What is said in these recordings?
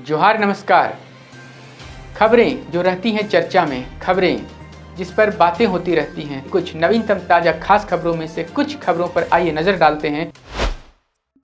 जोहार नमस्कार। खबरें जो रहती हैं चर्चा में, खबरें जिस पर बातें होती रहती हैं, कुछ नवीनतम ताजा खास खबरों में से कुछ खबरों पर आइए नजर डालते हैं।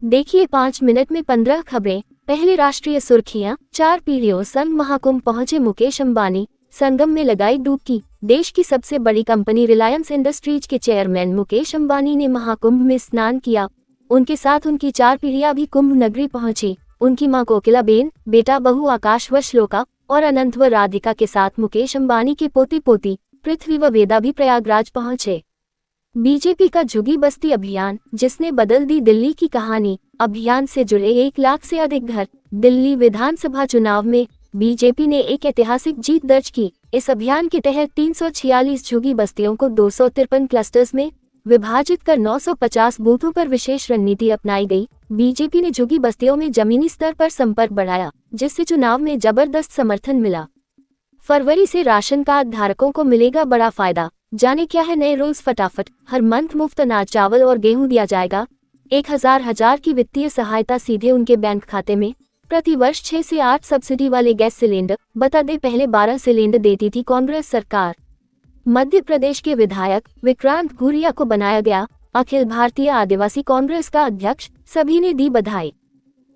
देखिए 5 मिनट में 15 खबरें। पहले राष्ट्रीय सुर्खियां। 4 पीढ़ियों संग महाकुंभ पहुंचे मुकेश अंबानी, संगम में लगाई डुबकी। देश की सबसे बड़ी कंपनी रिलायंस इंडस्ट्रीज के चेयरमैन मुकेश अंबानी ने महाकुंभ में स्नान किया। उनके साथ उनकी 4 पीढ़ियां भी कुंभ नगरी पहुंची। उनकी मां कोकिलाबेन, बेटा बहू आकाश व श्लोका और अनंत व राधिका के साथ मुकेश अंबानी के पोते पोती पृथ्वी व वेदा भी प्रयागराज पहुंचे। बीजेपी का झुग्गी बस्ती अभियान, जिसने बदल दी दिल्ली की कहानी। अभियान से जुड़े 1 लाख से अधिक घर। दिल्ली विधानसभा चुनाव में बीजेपी ने एक ऐतिहासिक जीत दर्ज की। इस अभियान के तहत 346 झुग्गी बस्तियों को 253 क्लस्टर्स में विभाजित कर 950 बूथों पर विशेष रणनीति अपनाई गई। बीजेपी ने झुग्गी बस्तियों में जमीनी स्तर पर संपर्क बढ़ाया, जिससे चुनाव में जबरदस्त समर्थन मिला। फरवरी से राशन कार्ड धारकों को मिलेगा बड़ा फायदा। जाने क्या है नए रूल्स फटाफट। हर मंथ मुफ्त अनाज, चावल और गेहूं दिया जाएगा। 1000 की वित्तीय सहायता सीधे उनके बैंक खाते में। प्रति वर्ष 6 से 8 सब्सिडी वाले गैस सिलेंडर। बता दें, पहले 12 सिलेंडर देती थी कांग्रेस सरकार। मध्य प्रदेश के विधायक विक्रांत भूरिया को बनाया गया अखिल भारतीय आदिवासी कांग्रेस का अध्यक्ष। सभी ने दी बधाई।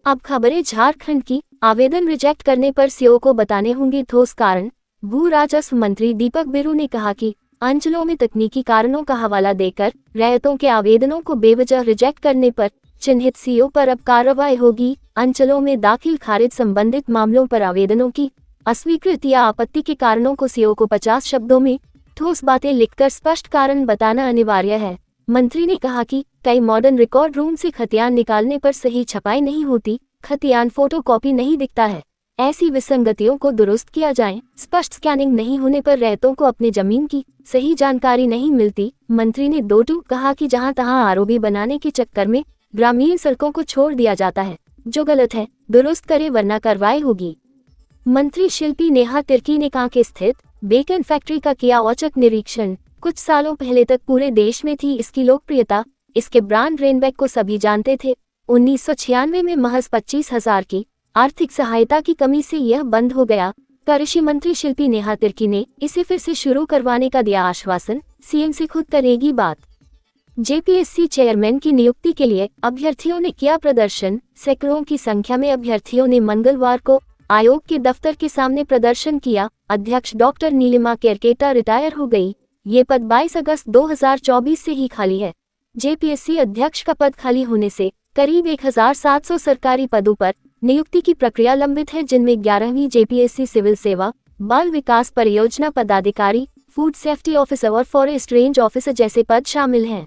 अब खबरें झारखंड की। आवेदन रिजेक्ट करने पर सीओ को बताने होंगे ठोस कारण। भू राजस्व मंत्री दीपक बिरू ने कहा कि अंचलों में तकनीकी कारणों का हवाला देकर रैयतों के आवेदनों को बेवजह रिजेक्ट करने पर चिन्हित सीओ पर अब कार्रवाई होगी। अंचलों में दाखिल खारिज संबंधित मामलों पर आवेदनों की अस्वीकृति या आपत्ति के कारणों को सीओ को 50 शब्दों में ठोस बातें लिखकर स्पष्ट कारण बताना अनिवार्य है। मंत्री ने कहा कि कई मॉडर्न रिकॉर्ड रूम से खतियान निकालने पर सही छपाई नहीं होती, खतियान फोटोकॉपी नहीं दिखता है। ऐसी विसंगतियों को दुरुस्त किया जाए। स्पष्ट स्कैनिंग नहीं होने पर रैयतों को अपने जमीन की सही जानकारी नहीं मिलती। मंत्री ने कहा कि जहां तहां आरओबी बनाने के चक्कर में ग्रामीण सड़कों को छोड़ दिया जाता है, जो गलत है। दुरुस्त करे वरना कार्रवाई होगी। मंत्री शिल्पी नेहा तिर्की ने कांके स्थित बेकन फैक्ट्री का किया औचक निरीक्षण। कुछ सालों पहले तक पूरे देश में थी इसकी लोकप्रियता। इसके ब्रांड रेनबैक को सभी जानते थे। 1996 में महज 25,000 की आर्थिक सहायता की कमी से यह बंद हो गया। कृषि मंत्री शिल्पी नेहा तिर्की ने इसे फिर से शुरू करवाने का दिया आश्वासन। सीएम से खुद करेगी बात। जेपीएससी चेयरमैन की नियुक्ति के लिए अभ्यर्थियों ने किया प्रदर्शन। सैकड़ों की संख्या में अभ्यर्थियों ने मंगलवार को आयोग के दफ्तर के सामने प्रदर्शन किया। अध्यक्ष डॉक्टर नीलिमा केरकेटा रिटायर हो गई। ये पद 22 अगस्त 2024 से ही खाली है। जेपीएससी अध्यक्ष का पद खाली होने से करीब 1700 सरकारी पदों पर नियुक्ति की प्रक्रिया लंबित है, जिनमें 11वीं जेपीएससी सिविल सेवा, बाल विकास परियोजना पदाधिकारी, फूड सेफ्टी ऑफिसर और फॉरेस्ट रेंज ऑफिसर जैसे पद शामिल हैं।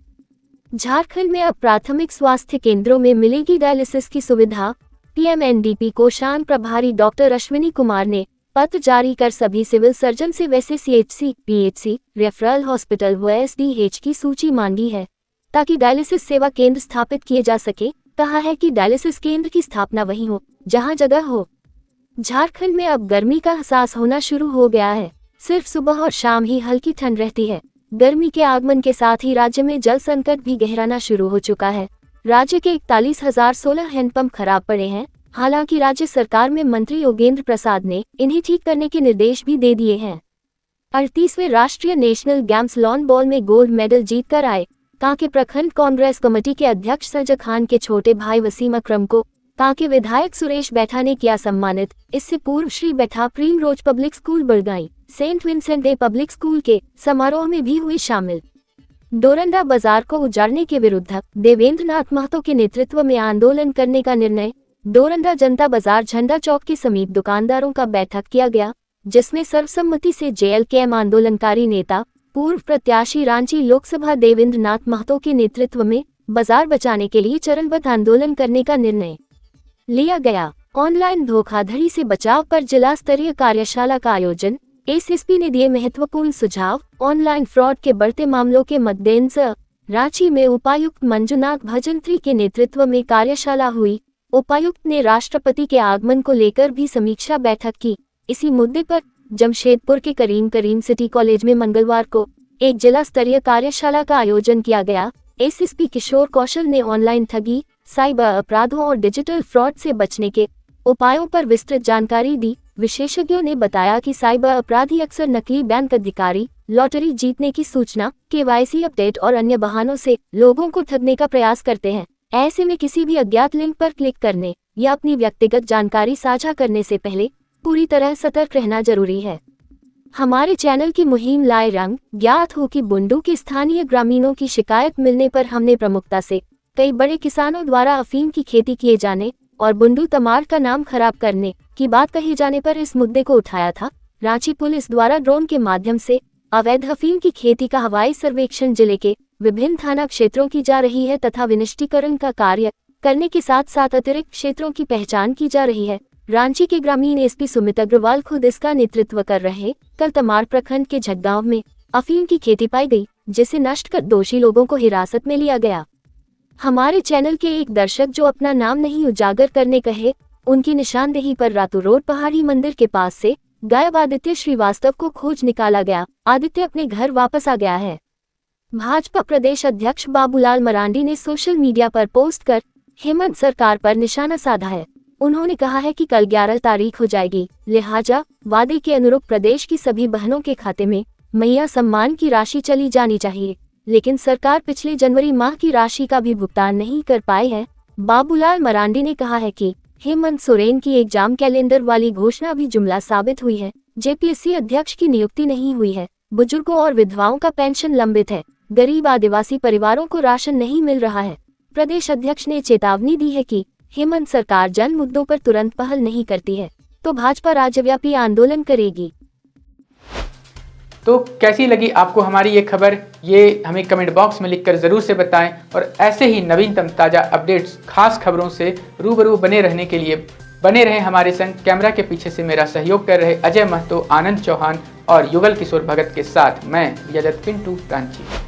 झारखंड में अब प्राथमिक स्वास्थ्य केंद्रों में मिलेगी डायलिसिस की सुविधा। पीएमएनडीपी कोषांग प्रभारी डॉक्टर अश्विनी कुमार ने पत्र जारी कर सभी सिविल सर्जन से वैसे सीएचसी, पीएचसी, रेफरल हॉस्पिटल व एसडीएच की सूची मांगी है, ताकि डायलिसिस सेवा केंद्र स्थापित किए जा सके। कहा है कि डायलिसिस केंद्र की स्थापना वहीं हो जहां जगह हो। झारखंड में अब गर्मी का एहसास होना शुरू हो गया है। सिर्फ सुबह और शाम ही हल्की ठंड रहती है। गर्मी के आगमन के साथ ही राज्य में जल संकट भी गहराना शुरू हो चुका है। राज्य के 41,016 हैंडपंप खराब पड़े हैं। हालांकि राज्य सरकार में मंत्री योगेंद्र प्रसाद ने इन्हें ठीक करने के निर्देश भी दे दिए हैं। 38वें राष्ट्रीय नेशनल गेम्स लॉन बॉल में गोल्ड मेडल जीतकर आए कांके प्रखंड कांग्रेस कमेटी के अध्यक्ष संजय खान के छोटे भाई वसीम अकरम को कांके विधायक सुरेश बैठा ने किया सम्मानित। इससे पूर्व श्री बैठा प्रीम रोज पब्लिक स्कूल बड़गाई, सेंट विंसेंट डे पब्लिक स्कूल के समारोह में भी हुए शामिल। डोरंडा बाजार को उजाड़ने के विरुद्ध देवेंद्र नाथ महतो के नेतृत्व में आंदोलन करने का निर्णय। डोरंडा जनता बाजार झंडा चौक के समीप दुकानदारों का बैठक किया गया, जिसमें सर्वसम्मति से जेएलकेएम आंदोलनकारी नेता पूर्व प्रत्याशी रांची लोकसभा देवेंद्र नाथ महतो के नेतृत्व में बाजार बचाने के लिए चरणबद्ध आंदोलन करने का निर्णय लिया गया। ऑनलाइन धोखाधड़ी से बचाव पर जिला स्तरीय कार्यशाला का आयोजन। एसएसपी ने दिए महत्वपूर्ण सुझाव। ऑनलाइन फ्रॉड के बढ़ते मामलों के मद्देनजर रांची में उपायुक्त मंजुनाथ भजंत्री के नेतृत्व में कार्यशाला हुई। उपायुक्त ने राष्ट्रपति के आगमन को लेकर भी समीक्षा बैठक की। इसी मुद्दे पर जमशेदपुर के करीम सिटी कॉलेज में मंगलवार को एक जिला स्तरीय कार्यशाला का आयोजन किया गया। एसएसपी किशोर कौशल ने ऑनलाइन ठगी, साइबर अपराधों और डिजिटल फ्रॉड से बचने के उपायों पर विस्तृत जानकारी दी। विशेषज्ञों ने बताया कि साइबर अपराधी अक्सर नकली बैंक अधिकारी, लॉटरी जीतने की सूचना, केवाईसी अपडेट और अन्य बहानों से लोगों को ठगने का प्रयास करते हैं। ऐसे में किसी भी अज्ञात लिंक पर क्लिक करने या अपनी व्यक्तिगत जानकारी साझा करने से पहले पूरी तरह सतर्क रहना जरूरी है। हमारे चैनल की मुहिम लाए रंग। ज्ञात हो कि बुंडू के स्थानीय ग्रामीणों की शिकायत मिलने पर हमने प्रमुखता से कई बड़े किसानों द्वारा अफीम की खेती किए जाने और बुंडू तमाड़ का नाम खराब करने की बात कही जाने पर इस मुद्दे को उठाया था। रांची पुलिस द्वारा ड्रोन के माध्यम से अवैध अफीम की खेती का हवाई सर्वेक्षण जिले के विभिन्न थाना क्षेत्रों की जा रही है तथा विनिष्टीकरण का कार्य करने के साथ साथ अतिरिक्त क्षेत्रों की पहचान की जा रही है। रांची के ग्रामीण एसपी सुमित अग्रवाल खुद इसका नेतृत्व कर रहे। कल तमाड़ प्रखंड के झग्गांव में अफीम की खेती पाई गई, जिसे नष्ट कर दोषी लोगों को हिरासत में लिया गया। हमारे चैनल के एक दर्शक जो अपना नाम नहीं उजागर करने कहे, उनकी निशानदेही पर रातू रोड पहाड़ी मंदिर के पास से गायब आदित्य श्रीवास्तव को खोज निकाला गया। आदित्य अपने घर वापस आ गया है। भाजपा प्रदेश अध्यक्ष बाबूलाल मरांडी ने सोशल मीडिया पर पोस्ट कर हेमंत सरकार पर निशाना साधा है। उन्होंने कहा है कि कल 11 तारीख हो जाएगी, लिहाजा वादे के अनुरूप प्रदेश की सभी बहनों के खाते में मैया सम्मान की राशि चली जानी चाहिए, लेकिन सरकार पिछले जनवरी माह की राशि का भी भुगतान नहीं कर पाई है। बाबूलाल मरांडी ने कहा है कि हेमंत सोरेन की एग्जाम कैलेंडर वाली घोषणा भी जुमला साबित हुई है। जेपीएससी अध्यक्ष की नियुक्ति नहीं हुई है। बुजुर्गों और विधवाओं का पेंशन लंबित है। गरीब आदिवासी परिवारों को राशन नहीं मिल रहा है। प्रदेश अध्यक्ष ने चेतावनी दी है कि हेमंत सरकार जन मुद्दों पर तुरंत पहल नहीं करती है तो भाजपा राज्यव्यापी आंदोलन करेगी। तो कैसी लगी आपको हमारी ये खबर, ये हमें कमेंट बॉक्स में लिखकर ज़रूर से बताएं और ऐसे ही नवीनतम ताज़ा अपडेट्स, खास खबरों से रूबरू बने रहने के लिए बने रहें हमारे संग। कैमरा के पीछे से मेरा सहयोग कर रहे अजय महतो, आनंद चौहान और युगल किशोर भगत के साथ मैं यजत पिंटू रांची।